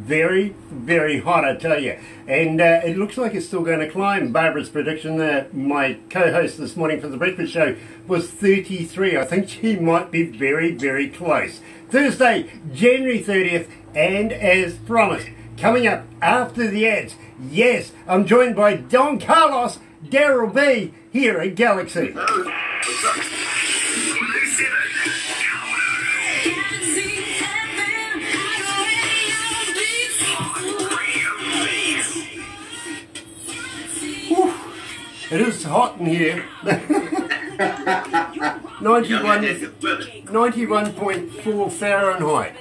very, very hot, I tell you. And it looks like it's still going to climb. Barbara's prediction, my co-host this morning for the breakfast show, was 33. I think she might be very, very close. Thursday, January 30th, and as promised, coming up after the ads, yes, I'm joined by Don Carlos, Darryl B, here at Galaxy. What's up? It is hot in here. 91.4 Fahrenheit.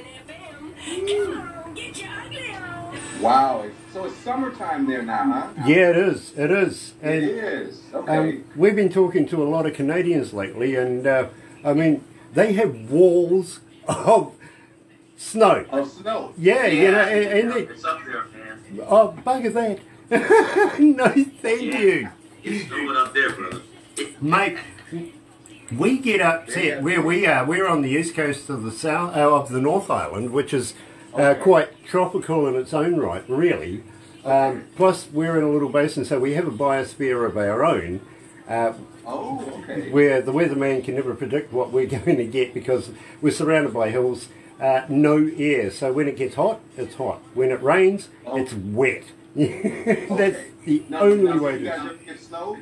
Wow, so it's summertime there now, huh? Yeah, it is. It is. And, it is. Okay. We've been talking to a lot of Canadians lately, and I mean, they have walls of snow. Of snow. Yeah, you know, and they, It's up there, man. oh, bugger that. No, thank you. It's snowing up there, brother. Mate, we get up, see where we are, we're on the east coast of the south, of the North Island, which is quite tropical in its own right, really. Plus, we're in a little basin, so we have a biosphere of our own, where the weatherman can never predict what we're going to get because we're surrounded by hills, no air. So when it gets hot, it's hot. When it rains, it's wet. That's the only way to... You guys ever get snow?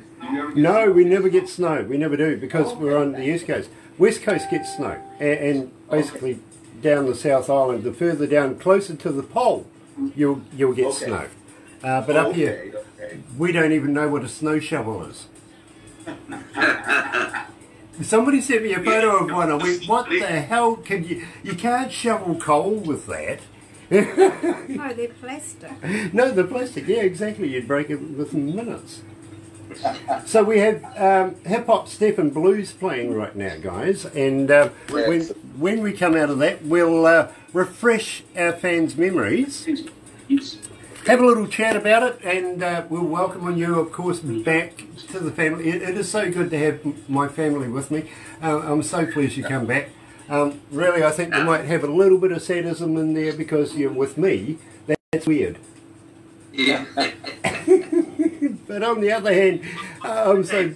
No, we never get snow. We never do because we're on the east coast. West coast gets snow, and basically down the South Island, the further down, closer to the pole, you'll get snow. But up here, we don't even know what a snow shovel is. Somebody sent me a photo of one. I went, what the hell can you... You can't shovel coal with that. No, they're plastic. No, they're plastic. Yeah, exactly. You'd break it within minutes. So we have hip hop, step, and blues playing right now, guys. And when we come out of that, we'll refresh our fans' memories, have a little chat about it, and we'll welcome you, of course, back to the family. It is so good to have my family with me. I'm so pleased you come back. Really, I think you might have a little bit of sadism in there because you're with me. That's weird. Yeah. But on the other hand, I'm so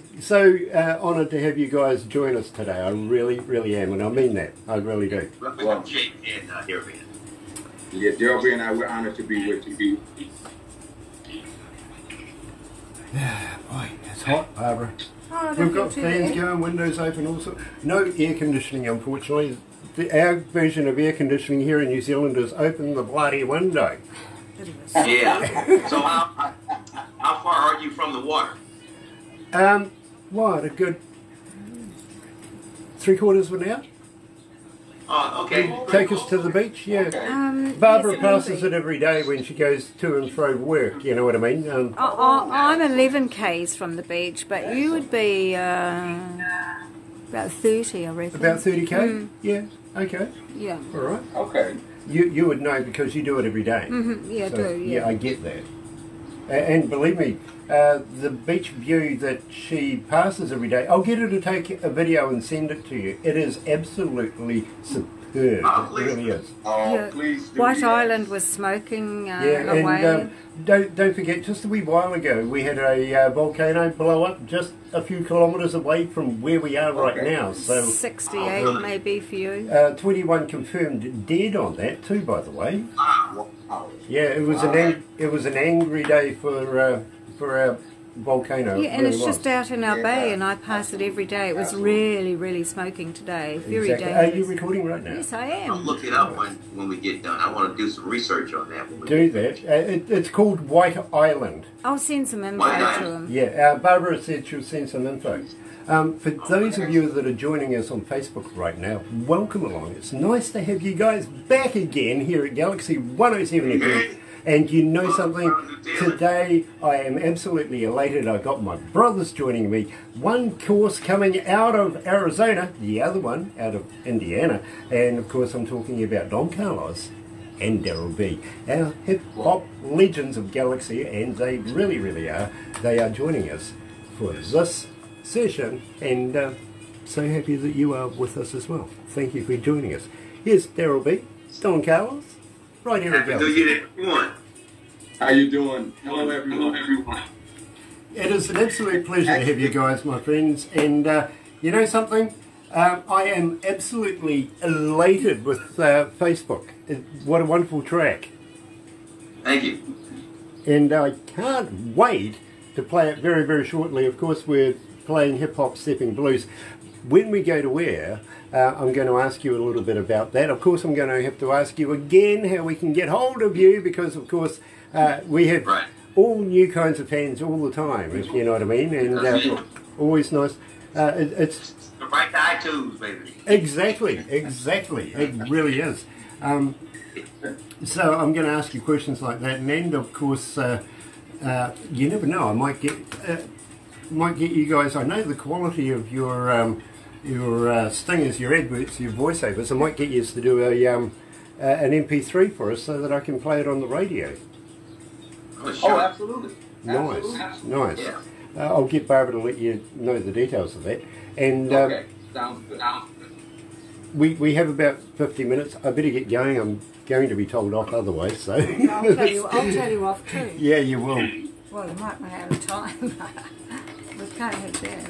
honoured to have you guys join us today. I really, really am, and I mean that. I really do. Well, Jake and Darryl. Yeah, Darryl and I, we're honored to be with you. Boy, it's hot, Barbara. Oh, We've got fans going, windows open, also. No air conditioning, unfortunately. Our version of air conditioning here in New Zealand is open the bloody window. Yeah. So how far are you from the water? What, a good 3/4 of an hour? Oh, okay. Take us to the beach, yeah. Barbara passes it every day when she goes to and fro work, you know what I mean? I'm 11 k's from the beach, but you would be about 30, I reckon. About 30k? Yeah, okay. Yeah. All right. Okay. You would know because you do it every day. Yeah, So, I do, yeah. I get that. And believe me, the beach view that she passes every day, I'll get her to take a video and send it to you. It is absolutely superb. It really is. Oh, Yeah. please do. White that. Island was smoking Yeah, away. and don't forget, just a wee while ago, we had a volcano blow up just a few kilometres away from where we are right now. So 68 maybe for you. 21 confirmed dead on that too, by the way. Wow. Yeah, it was an angry day for our volcano. Yeah, and It it's really just was. out in our bay, and I pass it every day. It was really, really smoking today. Very Exactly. Are dangerous. you recording right now? Yes, I I'll am. look it up when we get done. I want to do some research on that. Do that. It's called White Island. I'll send some info White to Island. them. Yeah, Barbara said she'll send some info. For those of you that are joining us on Facebook right now, welcome along. It's nice to have you guys back again here at Galaxy 107fm. And you know something? Today I am absolutely elated. I've got my brothers joining me. One course coming out of Arizona, the other one out of Indiana. And of course I'm talking about Don Carlos and Darryl B, our hip-hop legends of Galaxy, and they really, really are. They are joining us for this session, and so happy that you are with us as well. Thank you for joining us. Here's Darryl B, Don Carlos, right here at Happy New Galaxy. Year, everyone. How you doing? Hello, everyone. It is an absolute pleasure to have you guys, my friends. And you know something? I am absolutely elated with Facebook. What a wonderful track. Thank you. And I can't wait to play it very, very shortly. Of course, we're playing hip-hop stepping blues. When we go to air, I'm going to ask you a little bit about that. Of course, I'm going to have to ask you again how we can get hold of you, because, of course, we have all new kinds of fans all the time, if you know what I mean. And always nice. It's right to iTunes, baby. Exactly. It really is. So I'm going to ask you questions like that, and then, of course, you never know. I might get you guys. I know the quality of your stingers, your adverts, your voiceovers. I might get you to do an MP3 for us so that I can play it on the radio. Oh, sure. Oh, absolutely. Nice. Yeah. I'll get Barbara to let you know the details of that. And Okay, sounds good. we have about 50 minutes. I better get going. I'm going to be told off otherwise. So I'll tell you off too. yeah, you will. Well, you might run out of time. We can't have that.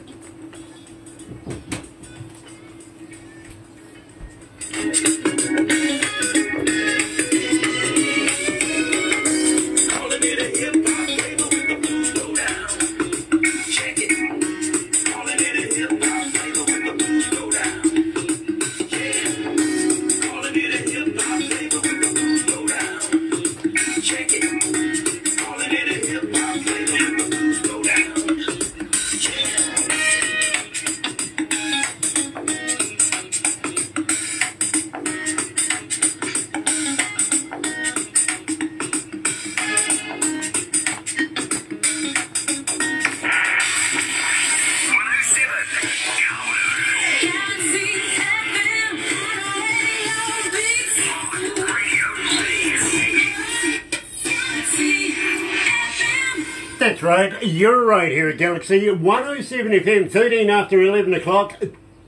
That's right, you're right here at Galaxy 107 FM, 13 after 11 o'clock,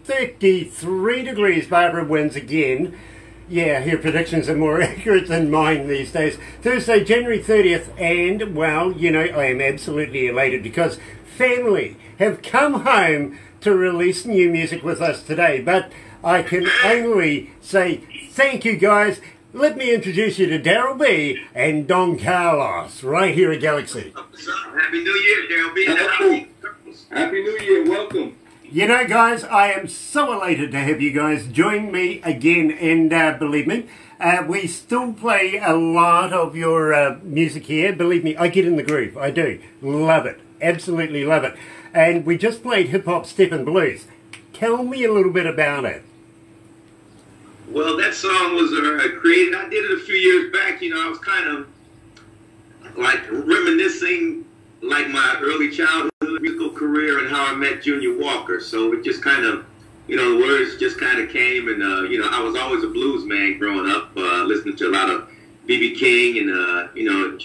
33 degrees. Barbara wins again. Yeah, her predictions are more accurate than mine these days. Thursday, January 30th, and, well, you know, I am absolutely elated because family have come home to release new music with us today. But I can only say thank you, guys. Let me introduce you to Darryl B and Don Carlos, right here at Galaxy. Happy New Year, Darryl B. Happy New Year. Welcome. You know, guys, I am so elated to have you guys join me again, and believe me, we still play a lot of your music here. Believe me, I get in the groove. I do. Love it. Absolutely love it. And we just played Hip Hop Steppin' Blues. Tell me a little bit about it. Well, that song was created, I did it a few years back. You know, I was kind of like reminiscing like my early childhood musical career and how I met Junior Walker. So it just kind of, you know, the words just kind of came, and, you know, I was always a blues man growing up, listening to a lot of B.B. King and, you know,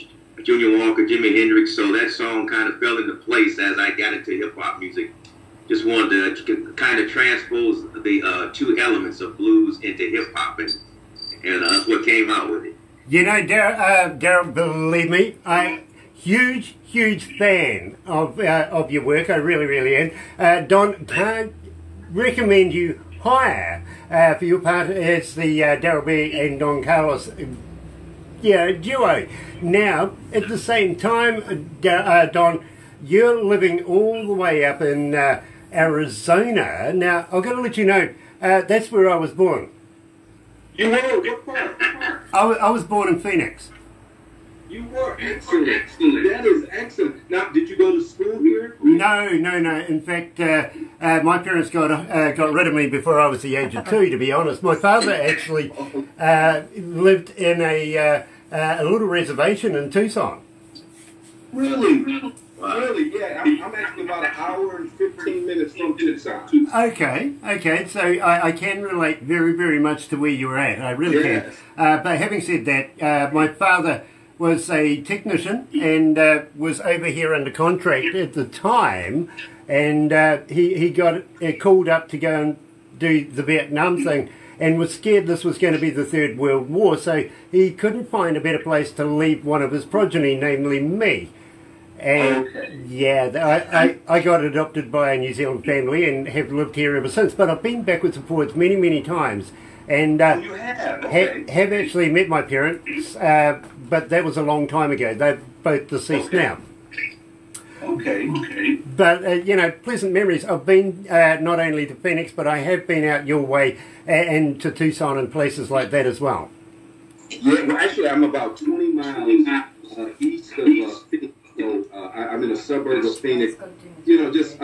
Junior Walker, Jimi Hendrix. So that song kind of fell into place as I got into hip-hop music. Just wanted to kind of transpose the two elements of blues into hip-hop, and that's what came out with it. You know, Darryl, believe me, I'm huge fan of your work. I really am. Don, can't recommend you higher for your part as the Darryl B and Don Carlos duo. Now, at the same time, Don, you're living all the way up in Arizona. Now, I've got to let you know, that's where I was born. You were? What part? I was born in Phoenix. You were? Excellent. That is excellent. Now, did you go to school here? No. In fact, my parents got rid of me before I was the age of 2, to be honest. My father actually lived in a little reservation in Tucson. Really? Really, yeah. I'm actually about an hour and 15 minutes from Tucson. Okay. So I can relate very much to where you were at. I really can. But having said that, my father was a technician and was over here under contract at the time, and he got called up to go and do the Vietnam thing, and was scared this was going to be the Third World War, so he couldn't find a better place to leave one of his progeny, namely me. And yeah, I got adopted by a New Zealand family and have lived here ever since, but I've been backwards and forwards many, many times. And you have? Okay. have actually met my parents, but that was a long time ago. They're both deceased now. Okay. But, you know, pleasant memories. I've been not only to Phoenix, but I have been out your way and to Tucson and places like that as well. Yeah, well, actually, I'm about 20 miles east of Phoenix. So, I'm in a suburb of Phoenix. You know, just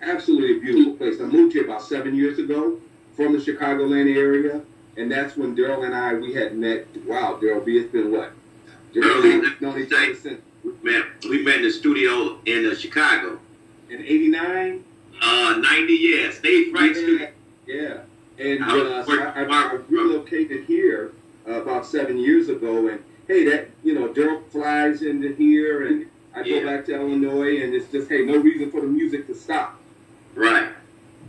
absolutely a beautiful place. I moved here about 7 years ago from the Chicagoland area, and that's when Darryl and we had met. Wow, Darryl B, it's been what? Darryl, known each other since. We met in the studio in Chicago. In 89? 90, yeah. Stage Fright Studio. Yeah. And I relocated here about 7 years ago, and hey, that, you know, Darryl flies into here, and I go back to Illinois, and it's just, hey, no reason for the music to stop. Right.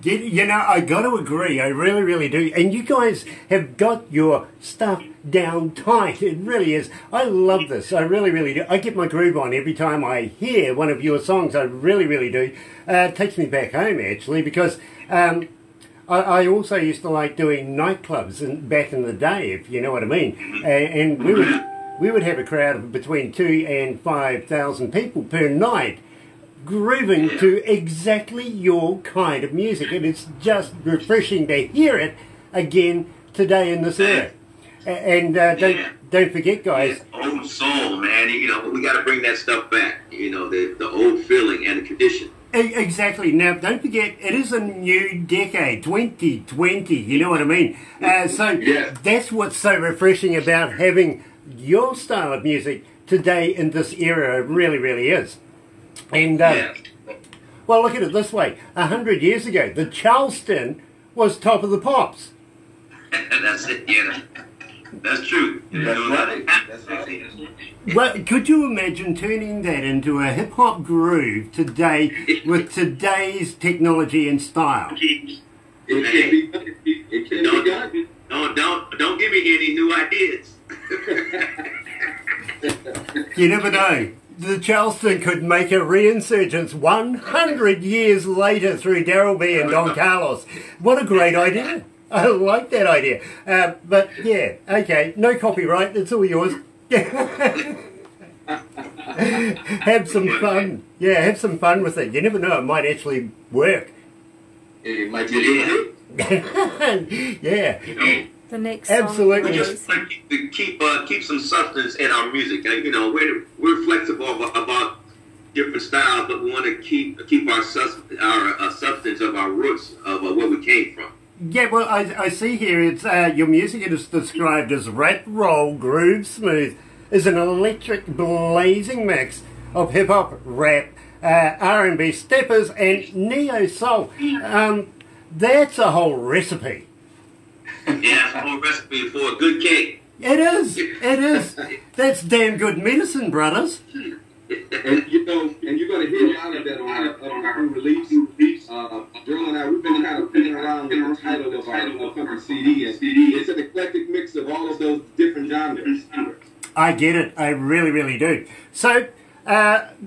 You know, I got to agree, I really, really do. And you guys have got your stuff down tight. It really is. I love this. I really, really do. I get my groove on every time I hear one of your songs. I really, really do. It takes me back home, actually, because I also used to like doing nightclubs back in the day, if you know what I mean. And we would have a crowd of between 2,000 and 5,000 people per night, grooving to exactly your kind of music, and it's just refreshing to hear it again today in this era. And don't forget, guys. Yeah, old soul, man. You know, we got to bring that stuff back. You know, the old feeling and the tradition. Exactly. Now, don't forget, it is a new decade, 2020. You know what I mean? So that's what's so refreshing about having your style of music today in this era. It really, really is. And, well, look at it this way. 100 years ago, the Charleston was top of the pops. That's it, yeah. That's true. That's right. That's right. Well, could you imagine turning that into a hip-hop groove today with today's technology and style? It can be done. Don't give me any new ideas. You never know. The Charleston could make a re-insurgence 100 years later through Darryl B and Don Carlos. What a great idea. I like that idea. But yeah, okay, no copyright, it's all yours. Have some fun. Yeah, have some fun with it. You never know, it might actually work. It might be yeah. You know, The next absolutely. We just keep some substance in our music. You know, we're flexible about different styles, but we want to keep our substance of our roots of where we came from. Yeah, well, I see here it's your music is described as rap, roll, groove, smooth, is an electric blazing mix of hip hop, rap, R&B, steppers, and neo soul. That's a whole recipe. Yeah, it's a whole recipe for a good cake. It is. It is. That's damn good medicine, brothers. And you know, and you're going to hear a lot of that on our release. Darryl and I, we've been kind of playing around with the title of our upcoming CD, and it's an eclectic mix of all of those different genres. I get it. I really, really do. So,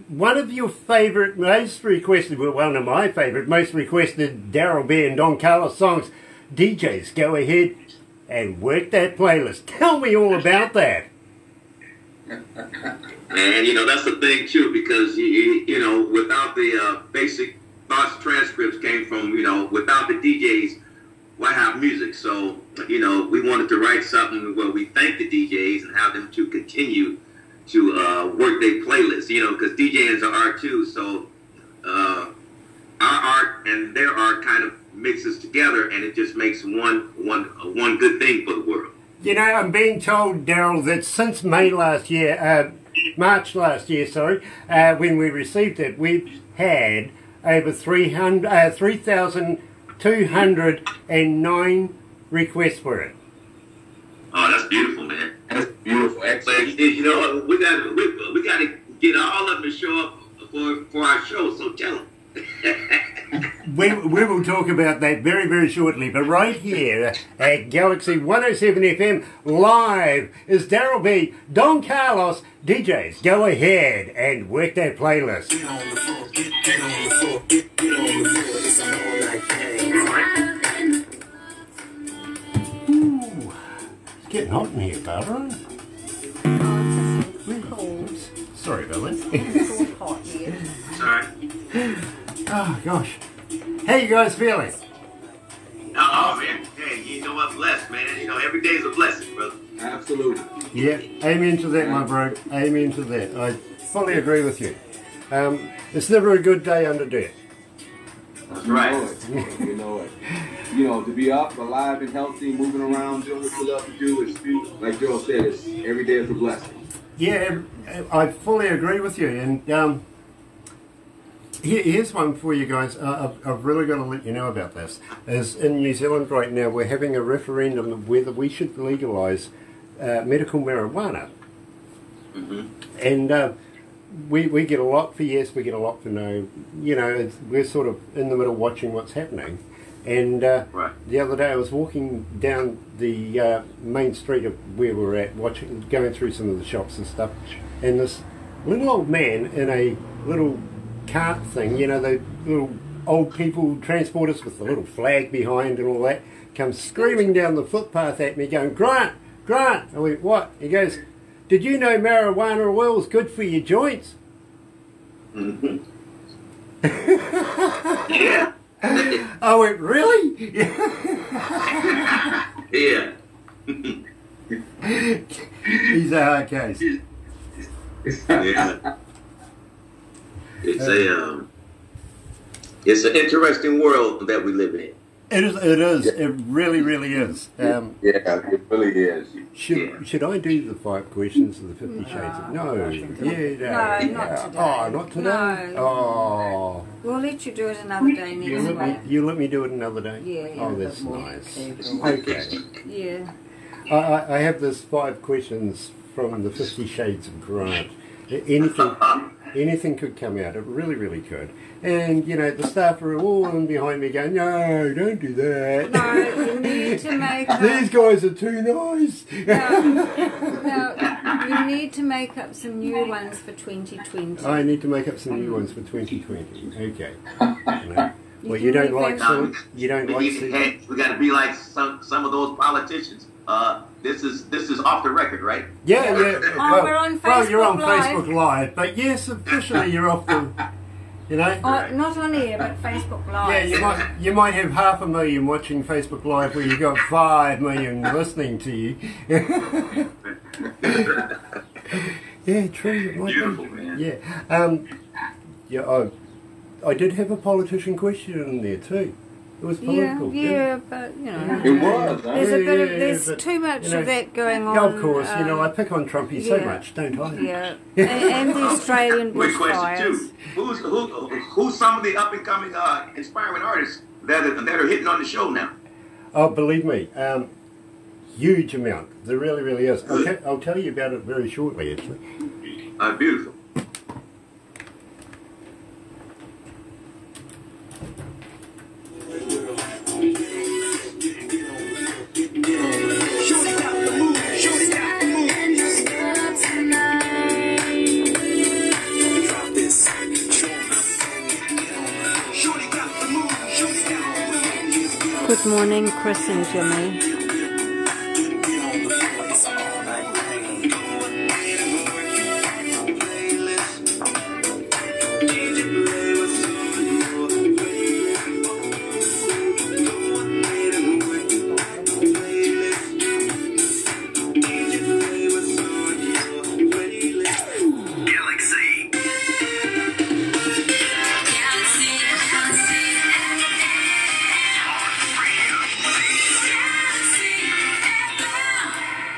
one of your favourite, most requested, well, one of my favourite, most requested Darryl B and Don Carlos songs. DJs, go ahead and work that playlist. Tell me all about that. And, you know, that's the thing, too, because, you know, without the basic thoughts transcripts came from, you know, without the DJs, why have music? So, you know, we wanted to write something where we thank the DJs and have them to continue to work their playlists, you know, because DJing is an art, too. So our art and their art kind of mixes together, and it just makes one good thing for the world. You know, I'm being told, Darryl, that since March last year, when we received it, we've had over 3,209 requests for it. Oh, that's beautiful, man. That's beautiful. Excellent. You know, we got to get all of them to show up for our show. So tell them. We will talk about that very, very shortly. But right here at Galaxy 107 FM live is Darryl B, Don Carlos, DJs. Go ahead and work that playlist. Get on the floor, get on the floor, get on the floor. It's an all-night thing. Ooh, it's getting hot in here, Barbara. Cold. Sorry about that. It's all hot here. Sorry. Oh, gosh. How you guys feeling? Oh, man. Hey, you know I'm blessed, man. You know, every day is a blessing, brother. Absolutely. Yeah, amen to that, my bro. Amen to that. I fully agree with you. It's never a good day under dirt. That's right. You know it. You know, to be up, alive, and healthy, moving around, doing what you love to do, is, like Joe said, it's, every day is a blessing. Yeah, I fully agree with you. And here's one for you guys. I've really got to let you know about this. As in New Zealand right now, we're having a referendum of whether we should legalise medical marijuana. Mm-hmm. And we get a lot for yes, we get a lot for no. You know, we're sort of in the middle watching what's happening. And right. The other day I was walking down the main street of where we're at, going through some of the shops and stuff, and this little old man in a little cart thing, you know, the little old people transporters with the little flag behind and all that, comes screaming down the footpath at me going, Grant! I went, what? He goes, did you know marijuana oil is good for your joints? Mm-hmm. Yeah. I went, really? Yeah. He's a hard case. Yeah. It's an interesting world that we live in. It is. It really, really is. Yeah, it really is. Should I do the 5 questions of the 50 Shades of... No. No, not today. Oh, not today? No. Oh. We'll let you do it another day next week. You let me do it another day? Yeah. Oh, that's nice. Okay. Yeah. I have this 5 questions from the 50 Shades of Grant. Anything could come out. It really, really could. And, you know, the staff are all in behind me going, no, don't do that. No, you need to make up... These guys are too nice. No, you need to make up some new ones for 2020. I need to make up some new ones for 2020. Okay. No. Well, you don't like silly. You don't like silly. We got to be like some of those politicians. This is off the record, right? Yeah. Oh, we're on Facebook well, you're on Live. Facebook Live, but yes, officially you're off the. You know. Not on air, but Facebook Live. Yeah, you might have 500,000 watching Facebook Live, where you got 5 million listening to you. Yeah, true. It might Beautiful, be. man. Yeah. I did have a politician question in there too. It was political. Yeah, but you know, It was. Huh? there's too much of that going on. Yeah, of course, you know, I pick on Trumpy so much, don't I? Yeah, and the Australian Quick question bushfires. too. Who's some of the up and coming inspiring artists that are hitting on the show now? Oh, believe me, huge amount. There really, really is. I'll tell you about it very shortly, actually. Beautiful. Good morning, Chris and Jimmy.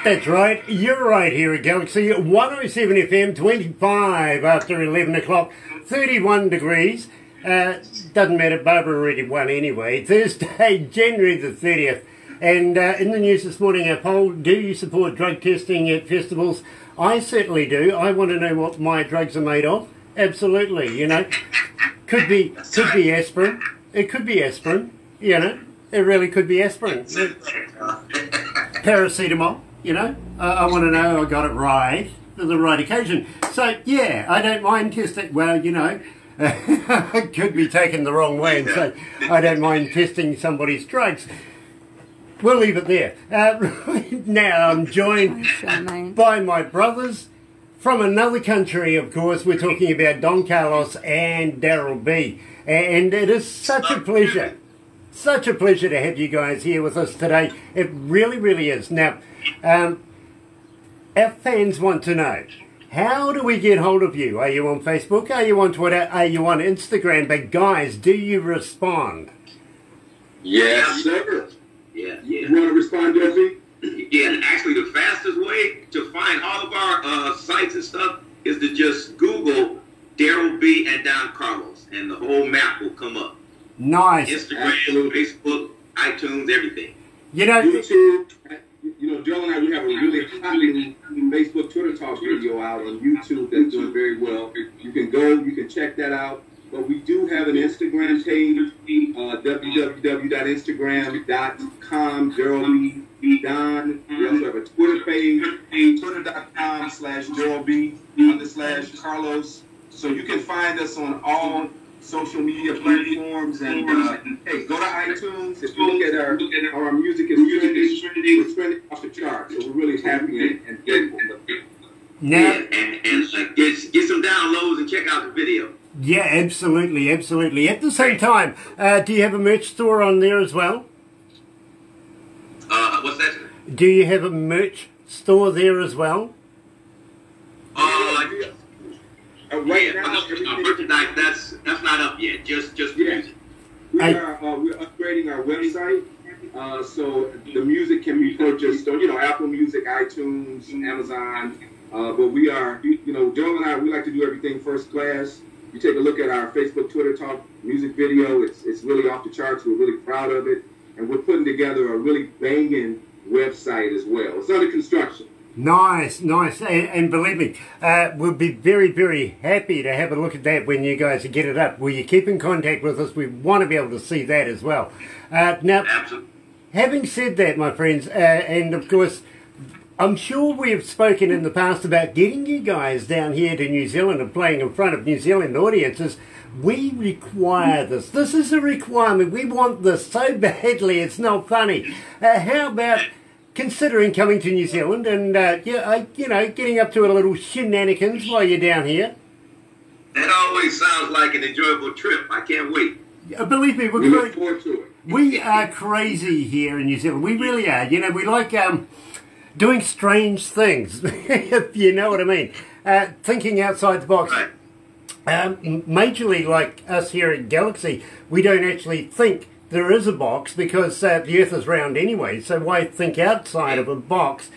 That's right, you're right here at Galaxy 107 FM, 25 after 11 o'clock, 31 degrees. Doesn't matter, Barbara already won anyway. Thursday, January the 30th. And in the news this morning, our poll, do you support drug testing at festivals? I certainly do. I want to know what my drugs are made of. Absolutely, you know. Could be aspirin, It could be aspirin, you know. It really could be aspirin. Paracetamol, you know. I want to know I got it right for the right occasion. So, yeah, I don't mind testing. Well, you know, I could be taken the wrong way and say I don't mind testing somebody's drugs. We'll leave it there. Right now I'm joined by my brothers from another country, of course. We're talking about Don Carlos and Darryl B. And it is such a pleasure to have you guys here with us today. It really, really is. Now, our fans want to know, how do we get hold of you? Are you on Facebook? Are you on Twitter? Are you on Instagram? But guys, do you respond? Yes, sir. Yeah. You want to respond, Jesse? Yeah, actually the fastest way to find all of our sites and stuff is to just Google Darryl B and Don Carlos, and the whole map will come up. Nice. Instagram, Facebook, iTunes, everything. You know, YouTube. You know, Joe and I, we have a really hot Facebook Twitter Talk video out on YouTube that's doing very well. You can go, you can check that out. But we do have an Instagram page, www.instagram.com, Darryl B. Don. We also have a Twitter page, twitter.com/DarrylB_Carlos. So you can find us on all social media platforms. And hey, go to iTunes. If you look at our music is trending, we're trending off the charts. So we're really happy and grateful. now, And get some downloads and check out the video. yeah, absolutely. At the same time, do you have a merch store on there as well? What's that? Do you have a merch store there as well? Right now, merchandise, that's not up yet. Just music. We're upgrading our website, so the music can be purchased on, Apple Music, iTunes, Amazon. But we are, Joel and I, we like to do everything first class. You take a look at our Facebook, Twitter Talk music video. It's really off the charts. We're really proud of it, and we're putting together a really banging website as well. It's under construction. Nice. And believe me, we'll be very, very happy to have a look at that when you guys get it up. Will you keep in contact with us? We want to be able to see that as well. Now, Absolutely. having said that, my friends, and of course, I'm sure we have spoken in the past about getting you guys down here to New Zealand and playing in front of New Zealand audiences. We require this. This is a requirement. We want this so badly, it's not funny. How about considering coming to New Zealand and, getting up to a little shenanigans while you're down here? That always sounds like an enjoyable trip. I can't wait. Believe me, We look forward to it. we are crazy here in New Zealand. We really are. We like doing strange things, if you know what I mean. Thinking outside the box. Right. Majorly like us here at Galaxy, we don't actually think there is a box because the Earth is round anyway, so why think outside of a box?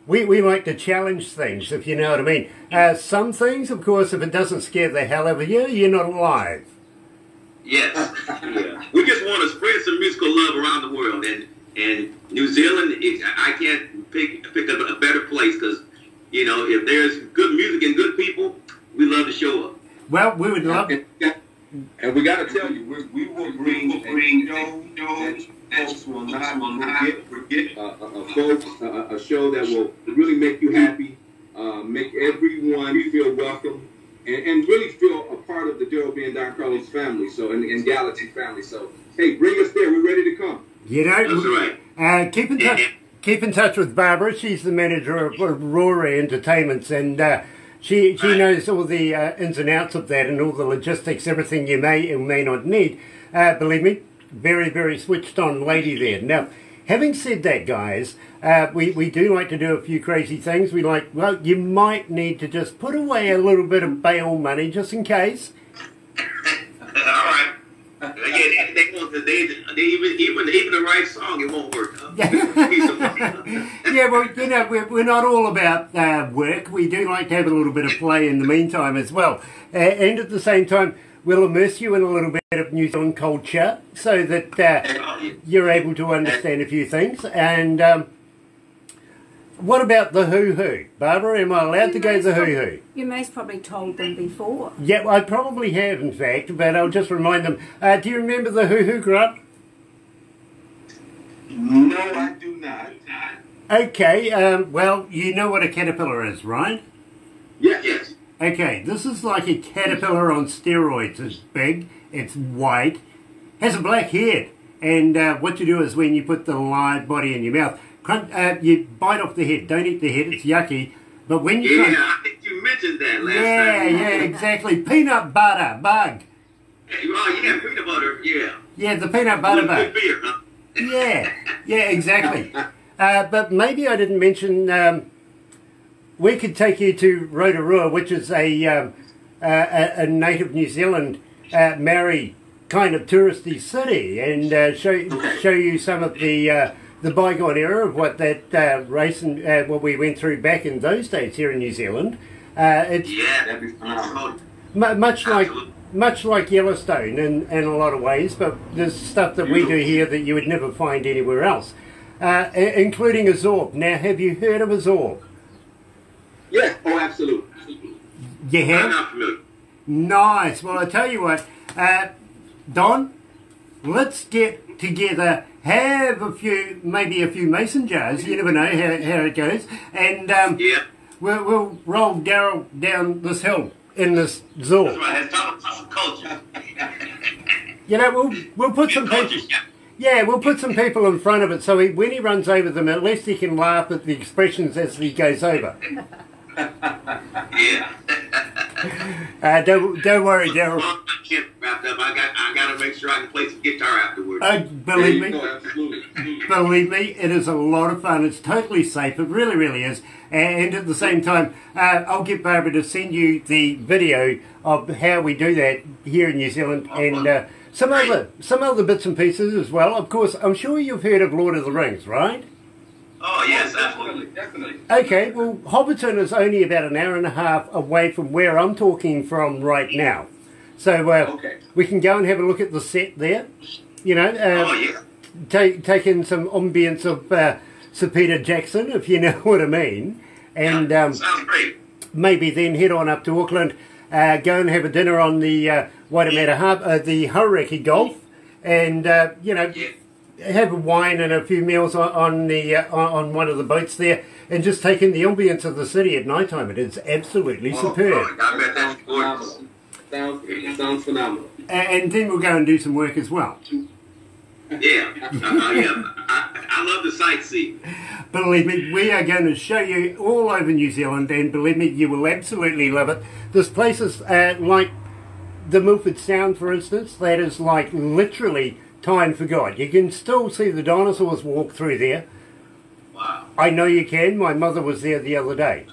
We like to challenge things, if you know what I mean. Some things, of course, if it doesn't scare the hell out of you, you're not alive. Yes. Yeah. We just want to spread some musical love around the world, and New Zealand, I can't pick a better place because, if there's good music and good people, we love to show up. Well, we would love. And we got to tell you, we will bring a show that folks will not forget. A show that will really make you happy, make everyone feel welcome, and really feel a part of the Darryl B and Don Carlos family. So and Galaxy family. So hey, bring us there. We're ready to come. That's right. Keep in touch. Keep in touch with Barbara. She's the manager of Aurora Entertainments, and she knows all the ins and outs of that and all the logistics, everything you may or may not need. Believe me, very, very switched on lady there. Now, having said that, guys, we do like to do a few crazy things. We like, well, you might need to just put away a little bit of bail money just in case. All right. Again, even the right song, it won't work. Huh? Yeah, well, we're not all about work. We do like to have a little bit of play in the meantime as well. And at the same time, we'll immerse you in a little bit of New Zealand culture so that you're able to understand a few things. And What about the hoo-hoo? Barbara, am I allowed to go to the hoo-hoo? You most probably told them before. Yeah, I probably have, in fact, but I'll just remind them. Do you remember the hoo-hoo, Grunt? No, I do not. Okay, well, you know what a caterpillar is, right? Yes. Okay, this is like a caterpillar on steroids. It's big, it's white, has a black head, and what you do is when you put the live body in your mouth, you bite off the head. Don't eat the head; it's yucky. But when you I think you mentioned that last time. yeah, exactly. Peanut butter bug. Oh yeah, peanut butter. Yeah. Yeah, the peanut butter bug. Good beer, huh? Yeah, exactly. But maybe I didn't mention. We could take you to Rotorua, which is a native New Zealand Maori kind of touristy city, and show you some of the bygone era of what that race and what we went through back in those days here in New Zealand. It's that'd be phenomenal. much like Yellowstone in a lot of ways, but there's stuff that we do here that you would never find anywhere else, including a zorb. Now, have you heard of a zorb? Yeah. Oh, absolutely. You have? I'm not familiar. Nice. Well, I tell you what, Don, let's get together, have maybe a few mason jars. You never know how it goes, and we'll roll Darryl down this hill in this zorb. That's right. Let's talk about some culture. You know, we'll put some people. Yeah, we'll put some people in front of it, so when he runs over them, at least he can laugh at the expressions as he goes over. Yeah. Don't worry, Darryl. Wrapped up. I got to make sure I can play some guitar afterwards. Believe me, Absolutely. believe me, it is a lot of fun. It's totally safe. It really, really is. And at the same time, I'll get Barbara to send you the video of how we do that here in New Zealand, and some other bits and pieces as well. Of course, I'm sure you've heard of Lord of the Rings, right? Oh, yes, absolutely. Definitely. Okay, well, Hobbiton is only about an hour and a half away from where I'm talking from right now. So we can go and have a look at the set there. You know, take in some ambience of Sir Peter Jackson, if you know what I mean. And sounds great. maybe then head on up to Auckland, go and have a dinner on the Waitemata Harbour, the Hauraki Golf, and, have a wine and a few meals on one of the boats there, and just take in the ambience of the city at night time. It is absolutely superb. I bet that's gorgeous. Sounds phenomenal. And then we'll go and do some work as well. Yeah. I love the sightseeing. Believe me, we are going to show you all over New Zealand, and believe me, you will absolutely love it. There's places like the Milford Sound, for instance, that is like literally time forgot. You can still see the dinosaurs walk through there. Wow. I know you can. My mother was there the other day.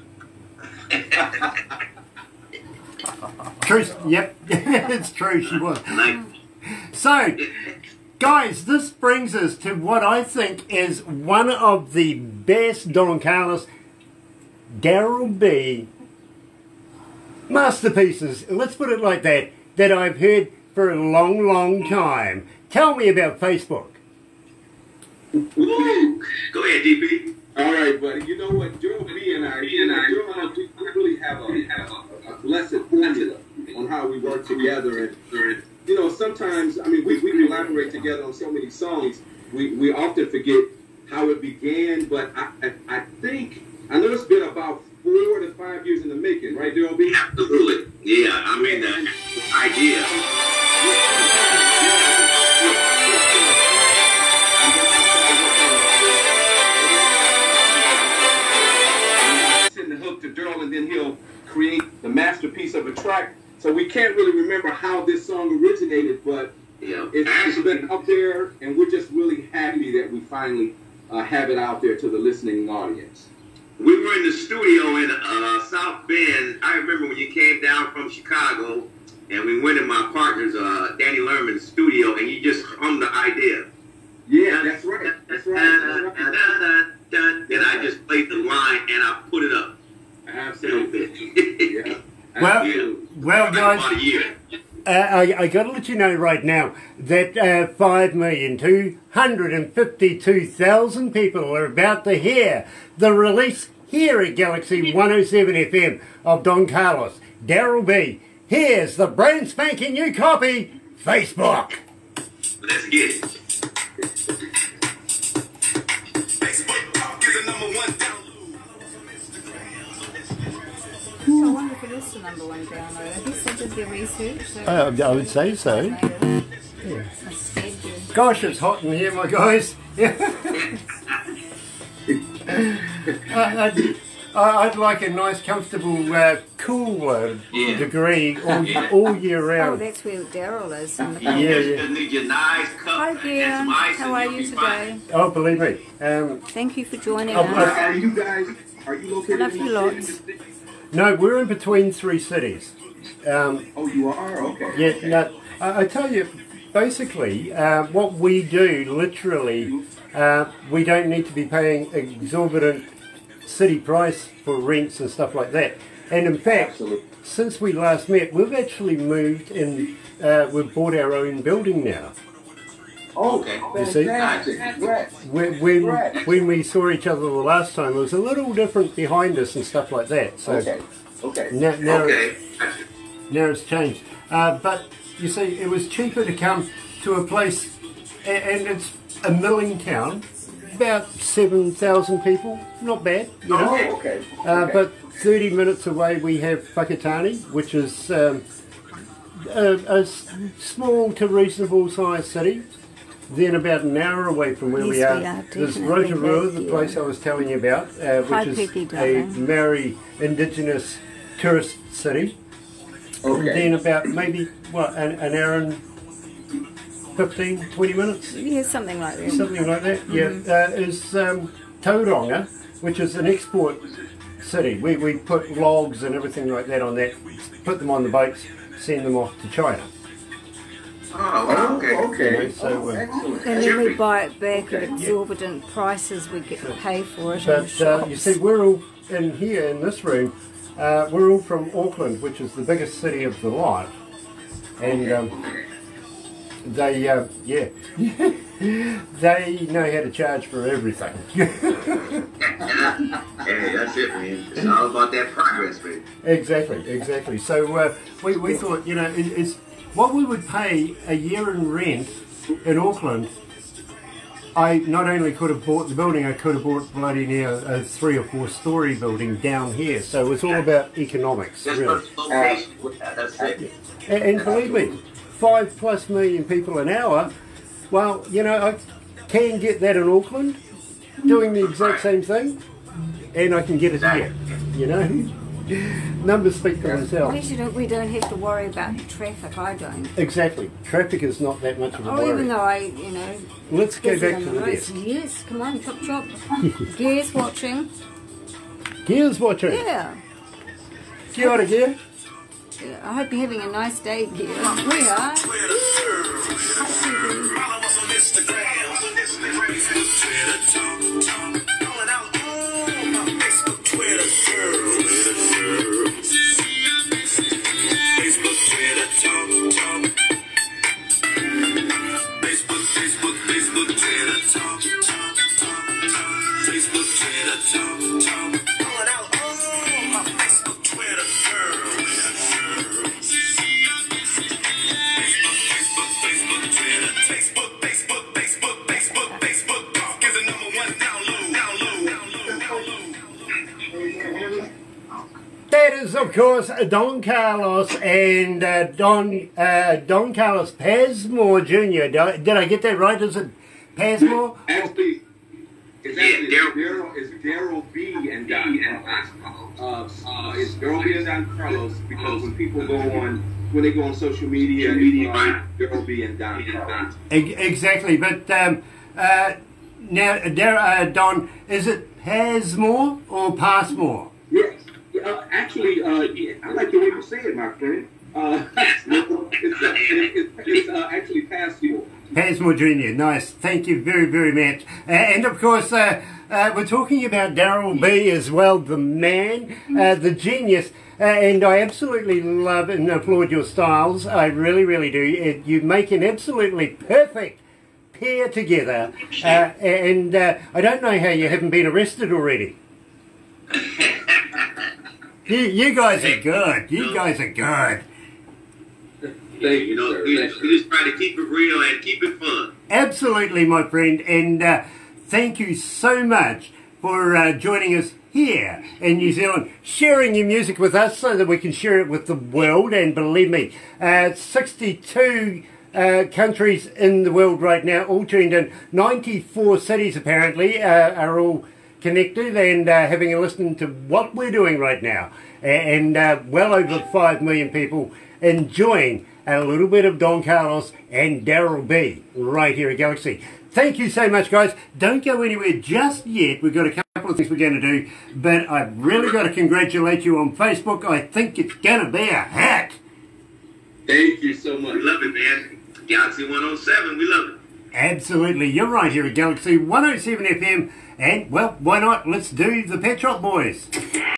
True. Yep, it's true. She was. So, guys, this brings us to what I think is one of the best Don Carlos, Darryl B. masterpieces. Let's put it like that. That I've heard for a long, long time. Tell me about Facebook. Woo. Go ahead, DP. All right, buddy. You know what, Darryl B and I, we really have a blessed formula on how we work together. And you know, sometimes, I mean, we collaborate together on so many songs. We often forget how it began, but I think, I know it's been about 4 to 5 years in the making, right, Darryl B? Absolutely. Yeah, I mean, the idea. Send the hook to Darryl, and then he'll create the masterpiece of a track. So we can't really remember how this song originated, but it's been up there, and we're just really happy that we finally have it out there to the listening audience. We were in the studio in South Bend. I remember when you came down from Chicago, and we went in my partner's, Danny Lerman's studio, and you just hummed the idea. Yeah, that's right. That's right. And I just played the line, and I put it up. Absolutely. Yeah. Well, guys, About a year. I got to let you know right now that 5,252,000 people are about to hear the release here at Galaxy 107 FM of Don Carlos, Darryl B. Here's the brand spanking new copy, Facebook. Let's get it. I wonder if it is the #1 download. I guess I did the research. So I would say so. I scared you. Gosh, it's hot in here, my guys. I'd like a nice, comfortable, cool degree all year round. Oh, that's where Darryl is. In the You just need your nice cup Hi, and dear. some ice. How are you today? Oh, believe me. Thank you for joining Are us. you guys? Are you located? Love in you the lots. city? No, we're in between three cities. Oh, you are? Okay. Yeah, no, I tell you, basically, what we do, literally, we don't need to be paying exorbitant city price for rents and stuff like that. And in fact, Absolutely. since we last met, we've actually moved and we've bought our own building now. Oh, Okay. You see? fantastic. Congrats. When we saw each other the last time, it was a little different behind us and stuff like that. So Okay. Okay. now Okay. now it's changed. But you see, it was cheaper to come to a place, and it's a milling town, about 7,000 people, not bad, you know. Oh, okay. But 30 minutes away we have Whakatane, which is a small to reasonable sized city. Then about an hour away from where Yes, we are, we are there's definitely Rotorua, back the here. place I was telling you about, Hi, which is Peggy, a darling. Maori indigenous tourist city. And Okay. then about maybe, what, an hour and 15, 20 minutes? Yeah, something like that. Something like that, yeah. Is Tauranga, which is an export city. We put logs and everything like that on that, put them on the boats, send them off to China. Oh, okay. Okay. So, Excellent. And then we buy it back at exorbitant prices. We get to pay for it in the But shops. you see, we're all in here in this room. We're all from Auckland, which is the biggest city of the lot, and they, they know how to charge for everything. Hey, that's it, man. It's all about that progress, man. Exactly. So we thought, you know, is what we would pay a year in rent in Auckland. I not only could have bought the building, I could have bought bloody near a 3 or 4 story building down here. So it's all about economics, Just really. for location. That's it. And believe me, 5+ million people an hour. Well, you know, I can get that in Auckland, doing the exact same thing, and I can get it here. You know, numbers speak for At themselves. least we don't have to worry about the traffic. I don't. Exactly, traffic is not that much of a Oh, even worry. though I, Let's go busy back on to the roads. desk. Yes, come on, chop chop. Gears watching. Gears watching. Yeah. Kia ora, Gear. I hope you're having a nice day, Gear. We are. Hi, Phoebe. Follow us on Instagram. Calling out all my Facebook, Twitter, Facebook, Twitter, talk. Facebook, Twitter, talk. Facebook, Twitter, talk. Calling out all my Facebook, Twitter, Facebook, talk is the #1 download. That is, of course, Don Carlos and Don Carlos Pasmore Jr. Did I get that right? Is it Pasmore? Actually, it's Darryl B and Don Carlos. It's Darryl B and Don Carlos because when people when they go on social media, it's Darryl B and Don Carlos. Exactly, but now, Don, is it Pasmore or Passmore? Yes. Actually, I like the way you say it, my friend. It's actually Passmore. Pasmore Jr., nice. Thank you very, very much. And of course, We're talking about Darryl B as well, the man, the genius, and I absolutely love and applaud your styles. I really, really do. You make an absolutely perfect pair together, and I don't know how you haven't been arrested already. You guys are good. You guys are good. Thank You know, we just try to keep it real and keep it fun. Absolutely, my friend, and thank you so much for joining us here in New Zealand, sharing your music with us so that we can share it with the world. And believe me, 62 countries in the world right now, all tuned in. 94 cities apparently are all connected and having a listen to what we're doing right now. And well over 5 million people enjoying a little bit of Don Carlos and Darryl B right here at Galaxy. Thank you so much, guys. Don't go anywhere just yet. We've got a couple of things we're going to do, but I've really got to congratulate you on Facebook. I think it's going to be a hit. Thank you so much. We love it, man. Galaxy 107, we love it. Absolutely. You're right here at Galaxy 107 FM. And, well, why not? Let's do the Pet Shop Boys.